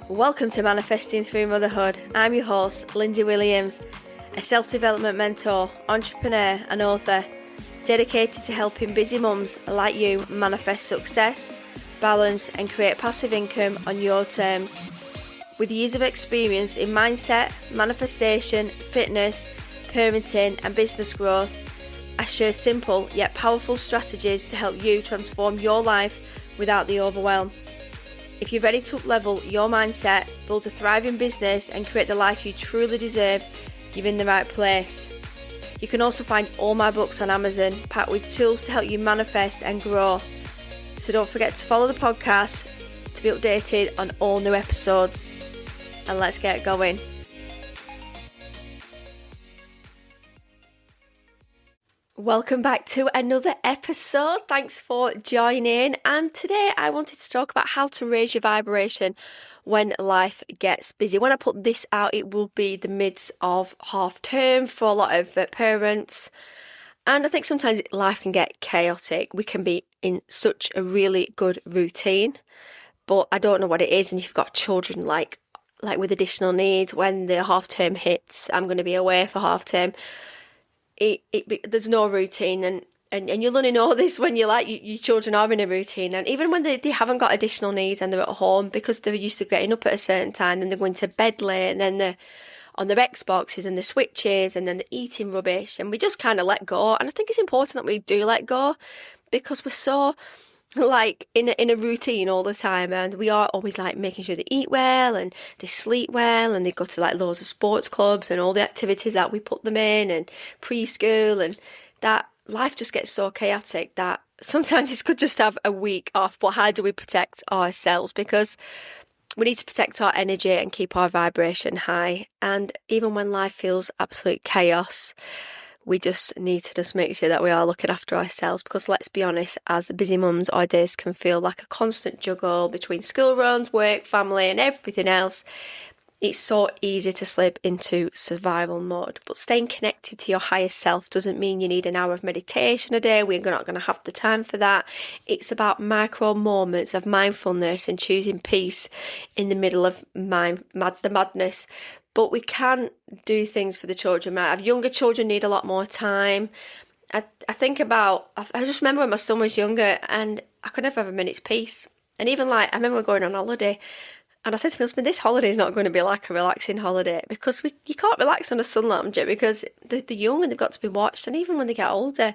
Welcome to Manifesting Through Motherhood. I'm your host, Lindsay Williams, a self-development mentor, entrepreneur and author, dedicated to helping busy mums like you manifest success, balance and create passive income on your terms. With years of experience in mindset, manifestation, fitness, parenting and business growth, I share simple yet powerful strategies to help you transform your life without the overwhelm. If you're ready to up-level your mindset, build a thriving business and create the life you truly deserve, you're in the right place. You can also find all my books on Amazon, packed with tools to help you manifest and grow. So don't forget to follow the podcast to be updated on all new episodes. And let's get going. Welcome back to another episode. Thanks for joining. And today I wanted to talk about how to raise your vibration when life gets busy. When I put this out, it will be the midst of half term for a lot of parents. And I think sometimes life can get chaotic. We can be in such a really good routine, but I don't know what it is. And you've got children like with additional needs, when the half term hits, I'm going to be away for half term. There's no routine, and you'll only know this when your children are in a routine, and even when they haven't got additional needs and they're at home, because they're used to getting up at a certain time, and they're going to bed late, and then they're on their Xboxes and the Switches, and then they're eating rubbish, and we just kind of let go. And I think it's important that we do let go, because we're so in a routine all the time, and we are always making sure they eat well and they sleep well, and they go to loads of sports clubs and all the activities that we put them in, and preschool, and that life just gets so chaotic that sometimes it's good just to have a week off. But how do we protect ourselves? Because we need to protect our energy and keep our vibration high. And even when life feels absolute chaos, we just need to make sure that we are looking after ourselves, because let's be honest, as busy mums, our days can feel like a constant juggle between school runs, work, family and everything else. It's so easy to slip into survival mode. But staying connected to your higher self doesn't mean you need an hour of meditation a day. We're not going to have the time for that. It's about micro moments of mindfulness and choosing peace in the middle of the madness. But we can do things for the children. Our younger children need a lot more time. I just remember when my son was younger, and I could never have a minute's peace. And even I remember going on holiday, and I said to my husband, this holiday is not going to be like a relaxing holiday, because you can't relax on a sun lounger, because they're young and they've got to be watched. And even when they get older,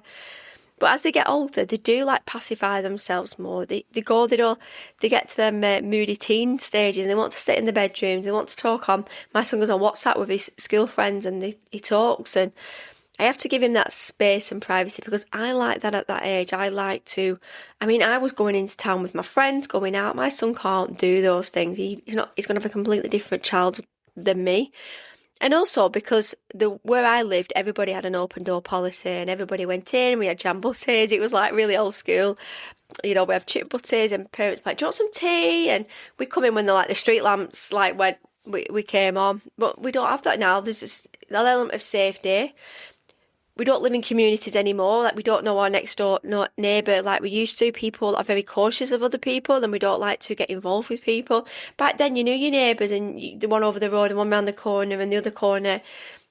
but as they get older, they do pacify themselves more. They get to their moody teen stages, and they want to sit in the bedrooms. They want to talk on. My son goes on WhatsApp with his school friends, and he talks. And I have to give him that space and privacy, because I like that at that age. I was going into town with my friends, going out. My son can't do those things. He's going to have a completely different child than me. And also because where I lived, everybody had an open door policy, and everybody went in. We had jam butties. It was really old school. We have chip butties, and parents do you want some tea? And we come in when the street lamps when we came on. But we don't have that now. There's this element of safety. We don't live in communities anymore. We don't know our next door neighbour like we used to. People are very cautious of other people, and we don't like to get involved with people. Back then, you knew your neighbours, and the one over the road and one round the corner and the other corner.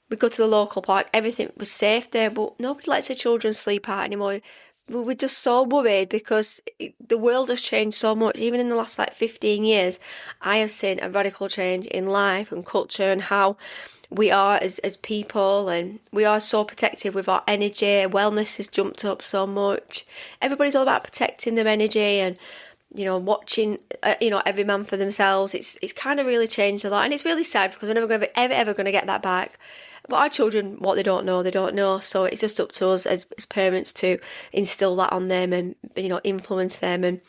We go to the local park. Everything was safe there, but nobody lets their children sleep out anymore. We're just so worried, because the world has changed so much. Even in the last 15 years, I have seen a radical change in life and culture, and how we are as people, and we are so protective with our energy. Wellness has jumped up so much. Everybody's all about protecting their energy and, watching, every man for themselves. It's kind of really changed a lot, and it's really sad, because we're never ever going to get that back. But our children, what they don't know. So it's just up to us as parents to instill that on them, and, influence them, and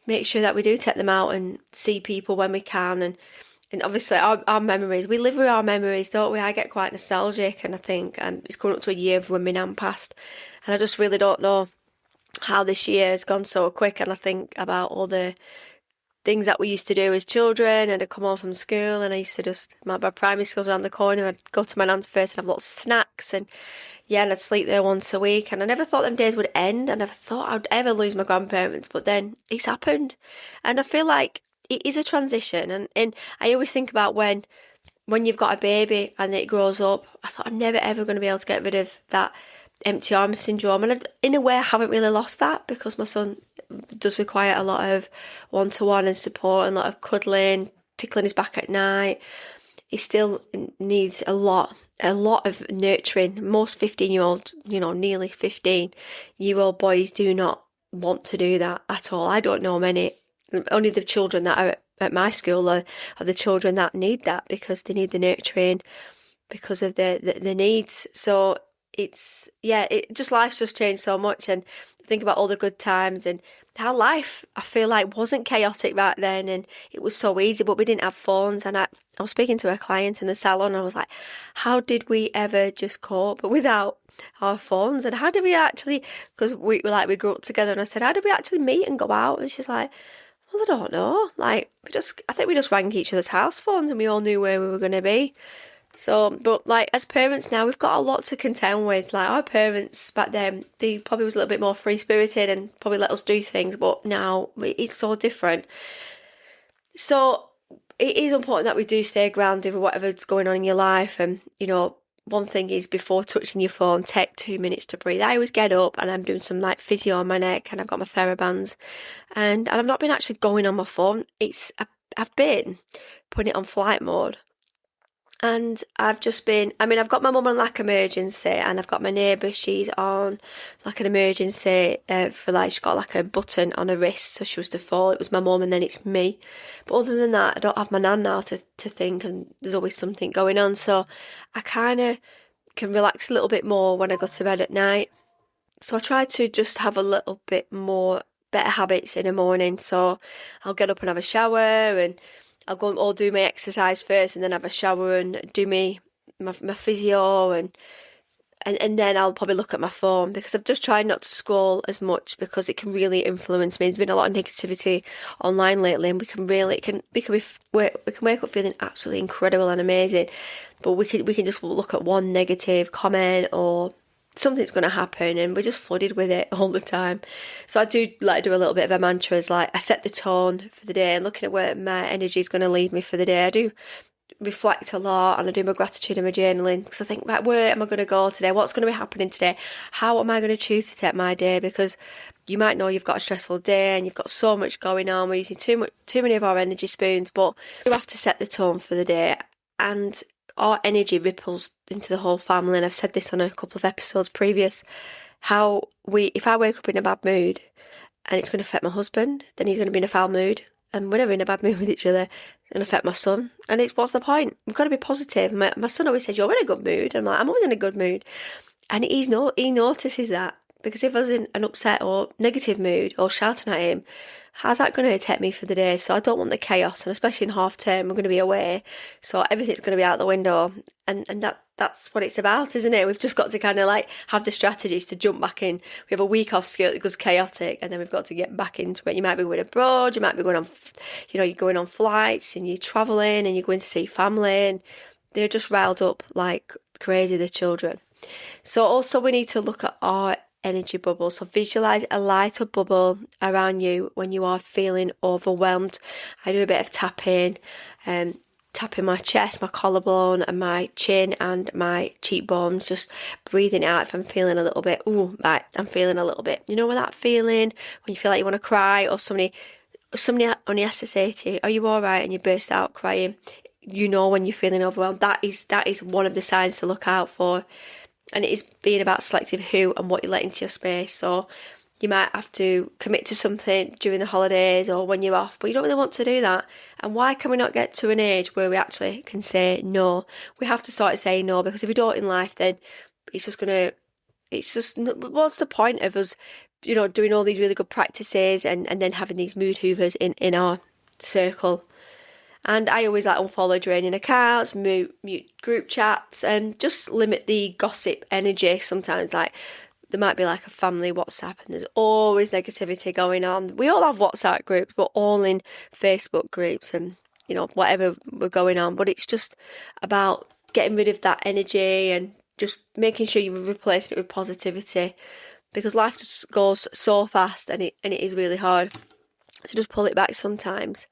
make sure that we do take them out and see people when we can. And obviously our memories, we live with our memories, don't we? I get quite nostalgic, and I think it's coming up to a year when my nan passed, and I just really don't know how this year has gone so quick. And I think about all the things that we used to do as children, and I'd come home from school, and I used to my primary school's around the corner, I'd go to my nan's first and have lots of snacks, and I'd sleep there once a week. And I never thought them days would end. I never thought I'd ever lose my grandparents, but then it's happened. And I feel like it is a transition, and I always think about when you've got a baby and it grows up. I thought I'm never ever going to be able to get rid of that empty arm syndrome, and in a way I haven't really lost that, because my son does require a lot of one-to-one and support and a lot of cuddling, tickling his back at night. He still needs a lot of nurturing. Most 15-year-olds, nearly 15-year-old boys do not want to do that at all. I don't know many. Only the children that are at my school are the children that need that, because they need the nurturing because of the needs. So life's just changed so much, and think about all the good times and how life, I feel like, wasn't chaotic back then, and it was so easy, but we didn't have phones. And I was speaking to a client in the salon, and I was like, how did we ever just cope without our phones? And how did we actually, because we grew up together, and I said, how did we actually meet and go out? And she's like, well, I don't know. Like, I think we just rang each other's house phones, and we all knew where we were going to be. So, but like, as parents now, we've got a lot to contend with. Like, our parents back then, they probably was a little bit more free-spirited and probably let us do things, but now it's so different. So it is important that we do stay grounded with whatever's going on in your life. And, one thing is, before touching your phone, take 2 minutes to breathe. I always get up and I'm doing some like physio on my neck, and I've got my TheraBands, and I've not been actually going on my phone. I've been putting it on flight mode. And I've got my mum on like emergency, and I've got my neighbour, she's on like an emergency she's got like a button on her wrist, so she was to fall. It was my mum, and then it's me. But other than that, I don't have my nan now to think, and there's always something going on. So I kind of can relax a little bit more when I go to bed at night. So I try to just have a little bit more better habits in the morning. So I'll get up and have a shower, and I'll go and do my exercise first, and then have a shower and do my physio, and then I'll probably look at my phone, because I've just tried not to scroll as much, because it can really influence me. There's been a lot of negativity online lately, and we can wake up feeling absolutely incredible and amazing, but we can just look at one negative comment or something's going to happen, and we're just flooded with it all the time. So I do like do a little bit of a mantras, like I set the tone for the day and looking at where my energy is going to lead me for the day. I do reflect a lot, and I do my gratitude and my journaling, because I think, right, where am I going to go today? What's going to be happening today? How am I going to choose to take my day? Because you might know you've got a stressful day and you've got so much going on. We're using too many of our energy spoons, but you have to set the tone for the day, and our energy ripples into the whole family. And I've said this on a couple of episodes previous, if I wake up in a bad mood and it's going to affect my husband, then he's going to be in a foul mood, and we're never in a bad mood with each other. It's going to affect my son, and what's the point? We've got to be positive. My son always says, you're in a good mood. I'm like, I'm always in a good mood, and he notices that, because if I was in an upset or negative mood or shouting at him, how's that going to affect me for the day? So I don't want the chaos, and especially in half term, we're going to be away, so everything's going to be out the window, and that's what it's about, isn't it? We've just got to kind of like have the strategies to jump back in. We have a week off school that goes chaotic, and then we've got to get back into it. You might be going abroad, you might be going on, you're going on flights, and you're travelling, and you're going to see family, and they're just riled up like crazy, the children. So also we need to look at our energy bubble. So visualize a lighter bubble around you when you are feeling overwhelmed. I do a bit of tapping my chest, my collarbone, and my chin and my cheekbones, just breathing out if I'm feeling a little bit, I'm feeling a little bit. You know that feeling when you feel like you want to cry, or somebody only has to say to you, are you all right? And you burst out crying. You know when you're feeling overwhelmed. That is one of the signs to look out for. And it is being about selective who and what you let into your space. So you might have to commit to something during the holidays or when you're off, but you don't really want to do that. And why can we not get to an age where we actually can say no? We have to start saying no, because if we don't in life, then what's the point of us, doing all these really good practices and then having these mood hoovers in our circle? And I always unfollow draining accounts, mute group chats, and just limit the gossip energy. Sometimes there might be a family WhatsApp, and there's always negativity going on. We all have WhatsApp groups, we're all in Facebook groups, and whatever we're going on. But it's just about getting rid of that energy and just making sure you're replacing it with positivity, because life just goes so fast, and it is really hard. to just pull it back sometimes.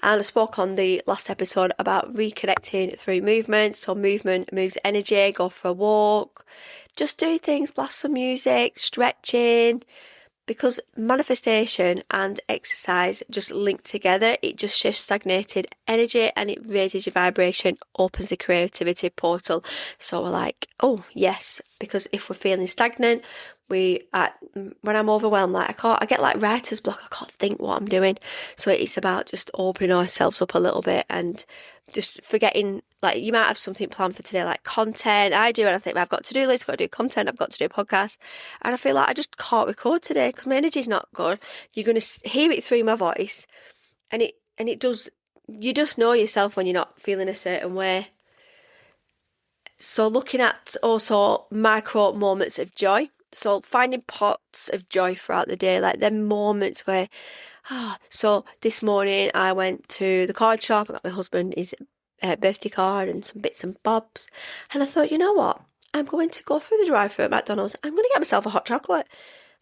And I spoke on the last episode about reconnecting through movement. So movement moves energy, go for a walk, just do things, blast some music, stretching, because manifestation and exercise just link together. It just shifts stagnated energy and it raises your vibration, opens the creativity portal. So we're like, oh yes, because if we're feeling stagnant, when I'm overwhelmed, like I get like writer's block, I can't think what I'm doing. So it's about just opening ourselves up a little bit and just forgetting, like you might have something planned for today, like content. I do, and I think I've got to do list, I've got to do content, I've got to do a podcast, and I feel like I just can't record today because my energy's not good. You're going to hear it through my voice, and it does. You just know yourself when you're not feeling a certain way. So looking at also micro moments of joy. So finding pots of joy throughout the day, like them moments where, so this morning I went to the card shop, I got my husband his birthday card and some bits and bobs. And I thought, you know what? I'm going to go through the drive-thru at McDonald's. I'm going to get myself a hot chocolate.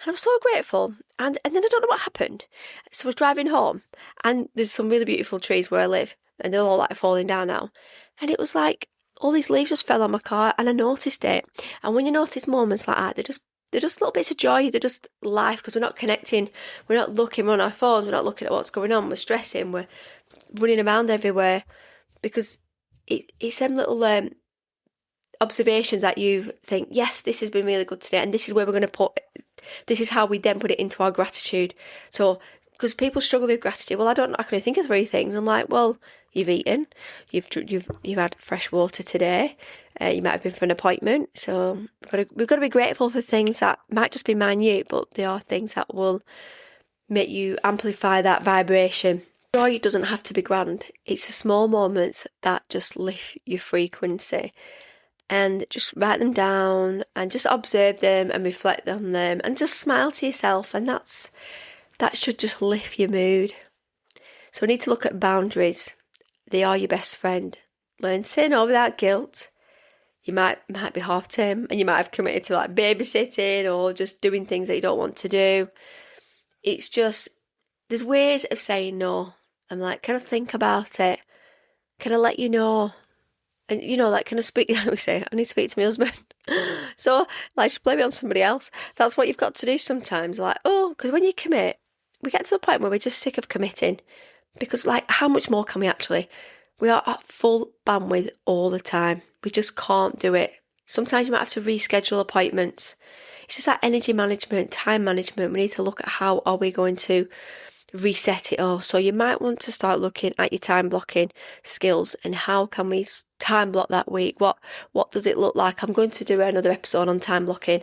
And I was so grateful. And then I don't know what happened. So I was driving home and there's some really beautiful trees where I live and they're all like falling down now. And it was like, all these leaves just fell on my car and I noticed it. And when you notice moments like that, they're just little bits of joy. They're just life because we're not connecting. We're not looking on our phones. We're not looking at what's going on. We're stressing. We're running around everywhere because it's them little observations that you think, yes, this has been really good today. And this is where we're going to put, this is how we then put it into our gratitude. So, because people struggle with gratitude. Well, I can only think of 3 things. I'm like, well, you've eaten, you've had fresh water today, you might have been for an appointment. So we've got to be grateful for things that might just be minute, but they are things that will make you amplify that vibration. Joy doesn't have to be grand. It's the small moments that just lift your frequency. And just write them down and just observe them and reflect on them and just smile to yourself, and that should just lift your mood. So we need to look at boundaries. They are your best friend. Learn to say no without guilt. You might be half term and you might have committed to like babysitting or just doing things that you don't want to do. It's just, there's ways of saying no. I'm like, can I think about it? Can I let you know? And like, can I speak? We say, I need to speak to my husband. So, like, just blame it on somebody else. That's what you've got to do sometimes. Like, because when you commit, we get to the point where we're just sick of committing. Because, like, how much more can we actually? We are at full bandwidth all the time. We just can't do it. Sometimes you might have to reschedule appointments. It's just that energy management, time management. We need to look at how are we going to reset it all. So you might want to start looking at your time blocking skills and how can we time block that week. What does it look like? I'm going to do another episode on time blocking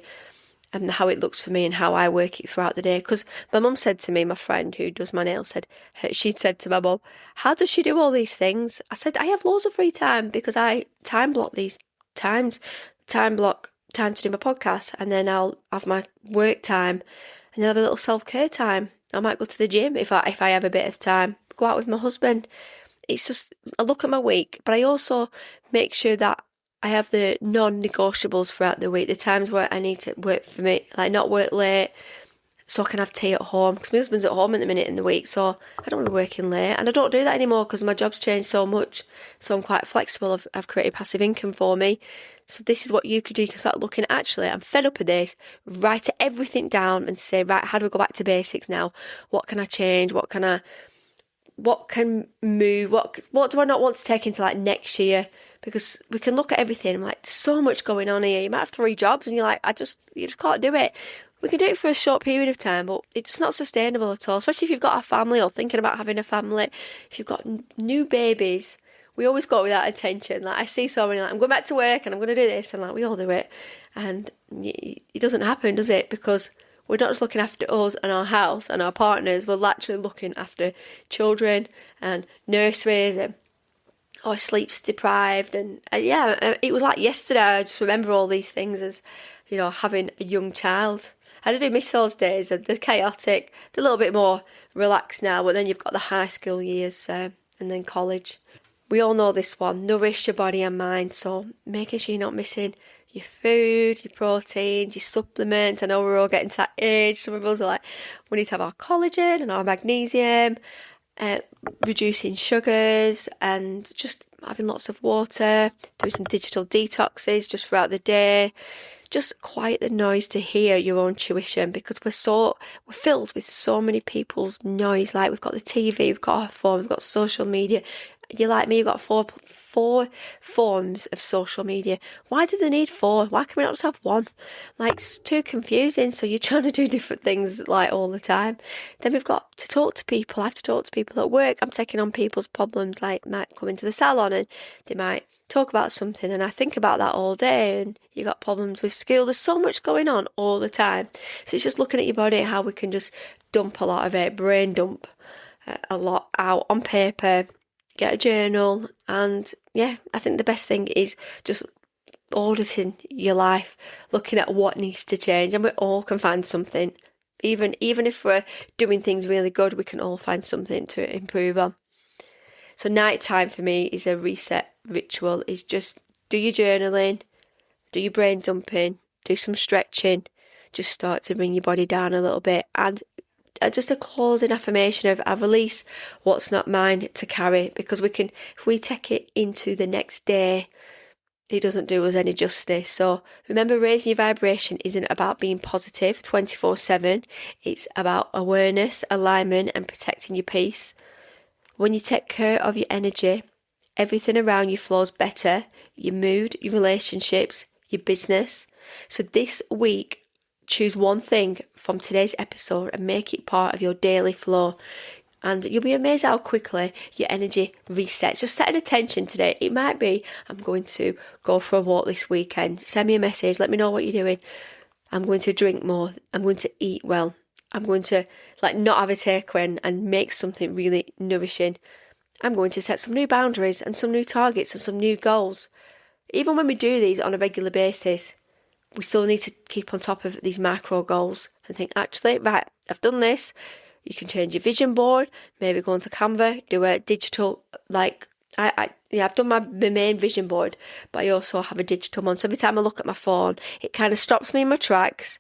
and how it looks for me and how I work it throughout the day. Because my mum said to me, my friend who does my nails she'd said to my mum, how does she do all these things? I said, I have loads of free time because I time block these times, time block time to do my podcast, and then I'll have my work time and then have a little self-care time. I might go to the gym if I have a bit of time, go out with my husband. It's just, I look at my week, but I also make sure that I have the non-negotiables throughout the week, the times where I need to work for me, like not work late, so I can have tea at home, because my husband's at home at the minute in the week, so I don't want to be working late, and I don't do that anymore because my job's changed so much, so I'm quite flexible. I've created passive income for me. So this is what you could do. You can start looking, actually, I'm fed up with this, write everything down and say, right, how do we go back to basics now? What can I change? What can move? What do I not want to take into like next year? Because we can look at everything. I'm like, there's so much going on here. You might have 3 jobs and you're like, you just can't do it. We can do it for a short period of time, but it's just not sustainable at all, especially if you've got a family or thinking about having a family. If you've got new babies, we always go with that intention. Like, I see so many, like, I'm going back to work and I'm going to do this, and like, we all do it. And it doesn't happen, does it? Because we're not just looking after us and our house and our partners, we're actually looking after children and nurseries and sleep's deprived. And it was like yesterday, I just remember all these things as, having a young child. I do miss those days. They're chaotic. They're a little bit more relaxed now, but then you've got the high school years and then college. We all know this one, nourish your body and mind. So making sure you're not missing your food, your proteins, your supplements. I know we're all getting to that age. Some of us are like, we need to have our collagen and our magnesium, reducing sugars and just having lots of water, doing some digital detoxes just throughout the day. Just quiet the noise to hear your own tuition, because we're filled with so many people's noise. Like, we've got the TV, we've got our phone, we've got social media. You're like me, you've got four forms of social media. Why do they need four? Why can we not just have one? Like, it's too confusing. So you're trying to do different things like all the time. Then we've got to talk to people. I have to talk to people at work. I'm taking on people's problems. Like, might come into the salon and they might talk about something, and I think about that all day. And you got problems with school. There's so much going on all the time. So it's just looking at your body, how we can just dump a lot of it, brain dump a lot out on paper. Get a journal, and yeah, I think the best thing is just auditing your life, looking at what needs to change, and we all can find something. Even if we're doing things really good, we can all find something to improve on. So nighttime for me is a reset ritual. Is just do your journaling, do your brain dumping, do some stretching, just start to bring your body down a little bit, and just a closing affirmation of I release what's not mine to carry, because if we take it into the next day, it doesn't do us any justice. So remember, raising your vibration isn't about being positive 24/7. It's about awareness, alignment, and protecting your peace. When you take care of your energy, everything around you flows better. Your mood, your relationships, your business. So this week, choose one thing from today's episode and make it part of your daily flow. And you'll be amazed how quickly your energy resets. Just set an intention today. It might be, I'm going to go for a walk this weekend. Send me a message. Let me know what you're doing. I'm going to drink more. I'm going to eat well. I'm going to not have a takeaway and make something really nourishing. I'm going to set some new boundaries and some new targets and some new goals. Even when we do these on a regular basis, we still need to keep on top of these macro goals and think, actually, right, I've done this. You can change your vision board, maybe go onto Canva, do a digital, I've done my main vision board, but I also have a digital one. So every time I look at my phone, it kind of stops me in my tracks,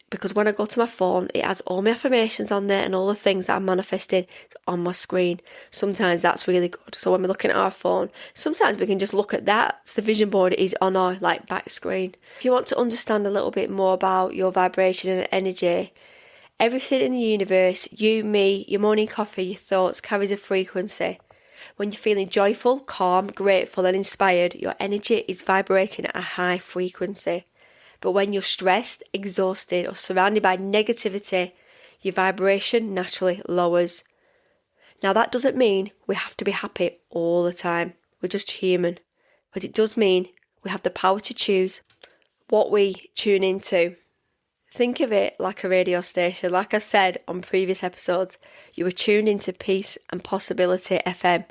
because when I go to my phone, it has all my affirmations on there and all the things that I'm manifesting on my screen. Sometimes that's really good. So when we're looking at our phone, sometimes we can just look at that. So the vision board is on our back screen. If you want to understand a little bit more about your vibration and energy, everything in the universe, you, me, your morning coffee, your thoughts, carries a frequency. When you're feeling joyful, calm, grateful and inspired, your energy is vibrating at a high frequency. But when you're stressed, exhausted or surrounded by negativity, your vibration naturally lowers. Now that doesn't mean we have to be happy all the time. We're just human. But it does mean we have the power to choose what we tune into. Think of it like a radio station. Like I've said on previous episodes, you are tuned into Peace and Possibility FM.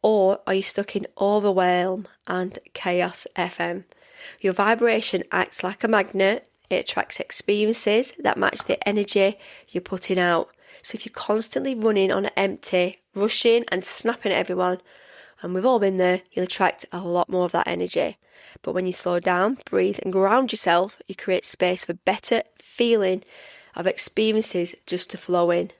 Or are you stuck in Overwhelm and Chaos FM? Your vibration acts like a magnet. It attracts experiences that match the energy you're putting out. So if you're constantly running on empty, rushing and snapping at everyone, and we've all been there, you'll attract a lot more of that energy. But when you slow down, breathe and ground yourself, you create space for better feeling of experiences just to flow in.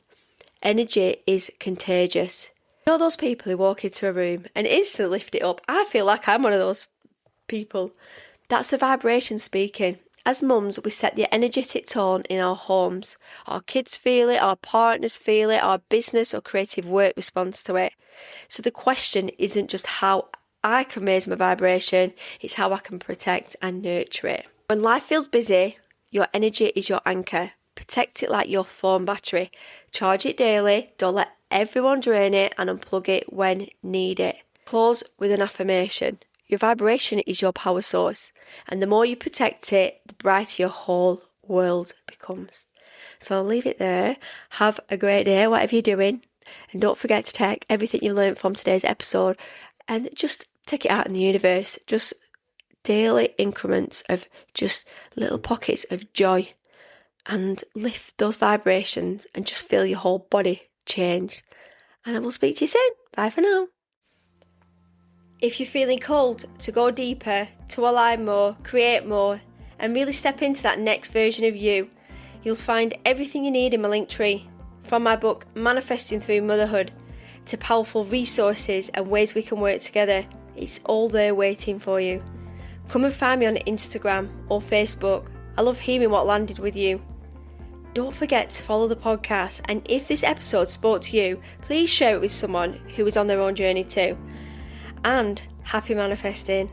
Energy is contagious. You know those people who walk into a room and instantly lift it up? I feel like I'm one of those people. That's the vibration speaking. As mums, we set the energetic tone in our homes. Our kids feel it, our partners feel it, our business or creative work responds to it. So the question isn't just how I can raise my vibration, it's how I can protect and nurture it. When life feels busy, your energy is your anchor. Protect it like your phone battery. Charge it daily, don't let everyone drain it, and unplug it when needed. Close with an affirmation. Your vibration is your power source, and the more you protect it, the brighter your whole world becomes. So I'll leave it there. Have a great day, whatever you're doing, and don't forget to take everything you learned from today's episode and just take it out in the universe. Just daily increments of just little pockets of joy, and lift those vibrations and just feel your whole body change. And I will speak to you soon. Bye for now. If you're feeling called to go deeper, to align more, create more, and really step into that next version of you, you'll find everything you need in my link tree. From my book, Manifesting Through Motherhood, to powerful resources and ways we can work together, it's all there waiting for you. Come and find me on Instagram or Facebook. I love hearing what landed with you. Don't forget to follow the podcast, and if this episode spoke to you, please share it with someone who is on their own journey too. And happy manifesting.